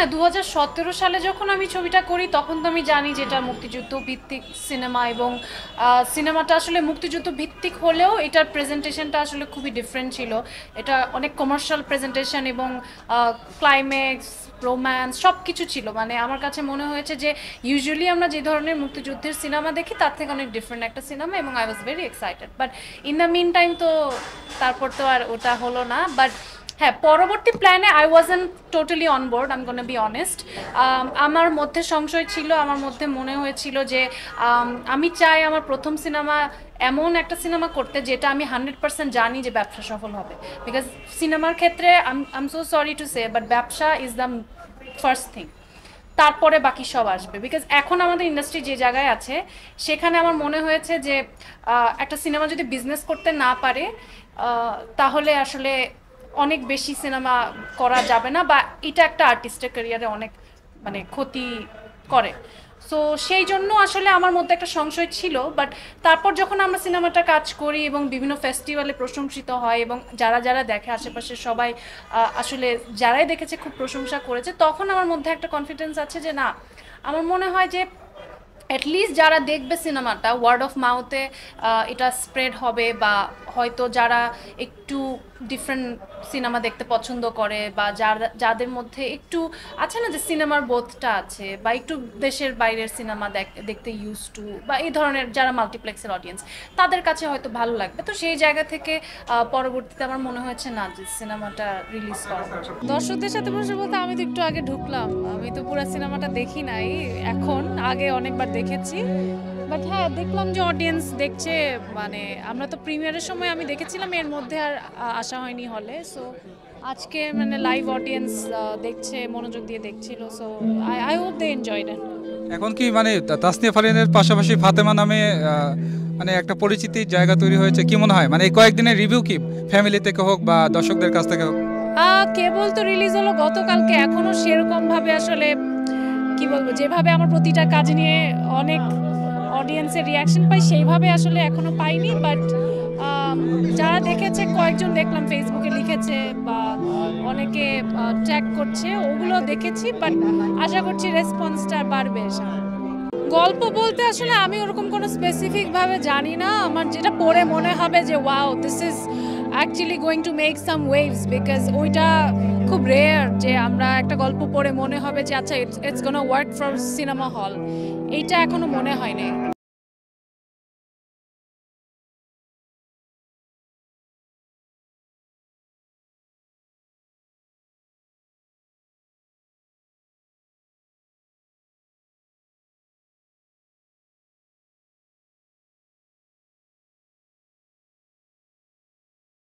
হ্যাঁ, ২০১৭ সালে যখন আমি ছবিটা করি তখন তো আমি জানি যে এটা মুক্তিযুদ্ধ ভিত্তিক সিনেমা, এবং সিনেমাটা আসলে মুক্তিযুদ্ধ ভিত্তিক হলেও এটার প্রেজেন্টেশনটা আসলে খুবই ডিফারেন্ট ছিল। এটা অনেক কমার্শিয়াল প্রেজেন্টেশন এবং ক্লাইম্যাক্স, রোম্যান্স সব কিছু ছিল। মানে আমার কাছে মনে হয়েছে যে ইউজুয়ালি আমরা যে ধরনের মুক্তিযুদ্ধের সিনেমা দেখি তার থেকে অনেক ডিফারেন্ট একটা সিনেমা, এবং I was very excited. But in the mean time তো তারপর তো আর ওটা হলো না। বাট হ্যাঁ, পরবর্তী প্ল্যানে I wasn't totally on board, I am gonna be honest. আমার মধ্যে সংশয় ছিল, আমার মধ্যে মনে হয়েছিল যে আমি চাই আমার প্রথম সিনেমা এমন একটা সিনেমা করতে যেটা আমি 100% জানি যে ব্যবসা সফল হবে। বিকজ সিনেমার ক্ষেত্রে I am so sorry to say, but ব্যবসা ইজ দ্য ফার্স্ট থিং, তারপরে বাকি সব আসবে। বিকজ এখন আমাদের ইন্ডাস্ট্রি যে জায়গায় আছে সেখানে আমার মনে হয়েছে যে একটা সিনেমা যদি বিজনেস করতে না পারে তাহলে আসলে অনেক বেশি সিনেমা করা যাবে না, বা এটা একটা আর্টিস্টের ক্যারিয়ারে অনেক মানে ক্ষতি করে। সো সেই জন্য আসলে আমার মধ্যে একটা সংশয় ছিল। বাট তারপর যখন আমরা সিনেমাটা কাজ করি এবং বিভিন্ন ফেস্টিভ্যালে প্রশংসিত হয়, এবং যারা যারা দেখে আশেপাশের সবাই আসলে যারাই দেখেছে খুব প্রশংসা করেছে, তখন আমার মধ্যে একটা কনফিডেন্স আছে যে না, আমার মনে হয় যে অ্যাটলিস্ট যারা দেখবে সিনেমাটা ওয়ার্ড অফ মাউথে এটা স্প্রেড হবে, বা হয়তো যারা একটু ডিফারেন্ট সিনেমা দেখতে পছন্দ করে, বা যাদের মধ্যে একটু আছে না যে সিনেমার বোধটা আছে, বা একটু দেশের বাইরের সিনেমা দেখতে ইউজ টু, বা এই ধরনের যারা মাল্টিপ্লেক্সের অডিয়েন্স, তাদের কাছে হয়তো ভালো লাগবে। তো সেই জায়গা থেকে পরবর্তীতে আমার মনে হয়েছে না যে সিনেমাটা রিলিজ করা উচিত। দর্শকদের সাথে বসে বলতে আমি তো একটু আগে ঢুকলাম, আমি তো পুরো সিনেমাটা দেখি নাই এখন, আগে অনেকবার দেখেছি। বাট হ্যাঁ, দেখলাম যে অডিয়েন্স দেখছে। মানে আমরা তো প্রিমিয়ারের সময় আমি দেখেছিলাম, এর মধ্যে আর আসা হয়নি হলে। সো আজকে মানে লাইভ অডিয়েন্স দেখছে, মনোযোগ দিয়ে দেখছিল। So I hope they enjoyed it. এখন কি মানে তাসনিয়া ফারিনের পাশাপাশি ফাতেমা নামে মানে একটা পরিচিতির জায়গা তৈরি হয়েছে, কি মনে হয়? মানে এই কয়েকদিনের রিভিউ কি ফ্যামিলি থেকে হোক বা দর্শকদের কাছ থেকে হোক? কেবল তো রিলিজ হলো গতকালকে, এখনো সেরকম ভাবে আসলে কি বলবো, যেভাবে আমার প্রতিটা কাজ নিয়ে অনেক অডিয়েন্সের রিয়াকশন পাই সেইভাবে আসলে এখনো পাইনি। বাট যারা দেখেছে, কয়েকজন দেখলাম ফেসবুকে লিখেছে বা অনেকে ট্যাগ করছে, ওগুলো দেখেছি। বাট আশা করছি রেসপন্সটা বাড়বে। গল্প বলতে আসলে আমি ওরকম কোনো স্পেসিফিকভাবে জানি না। আমার যেটা পড়ে মনে হবে যে wow, this is actually going to make some waves, because ওইটা খুব রেয়ার যে আমরা একটা গল্প পড়ে মনে হবে যে আচ্ছা it's gonna work for cinema hall. এইটা এখনো মনে হয়নি।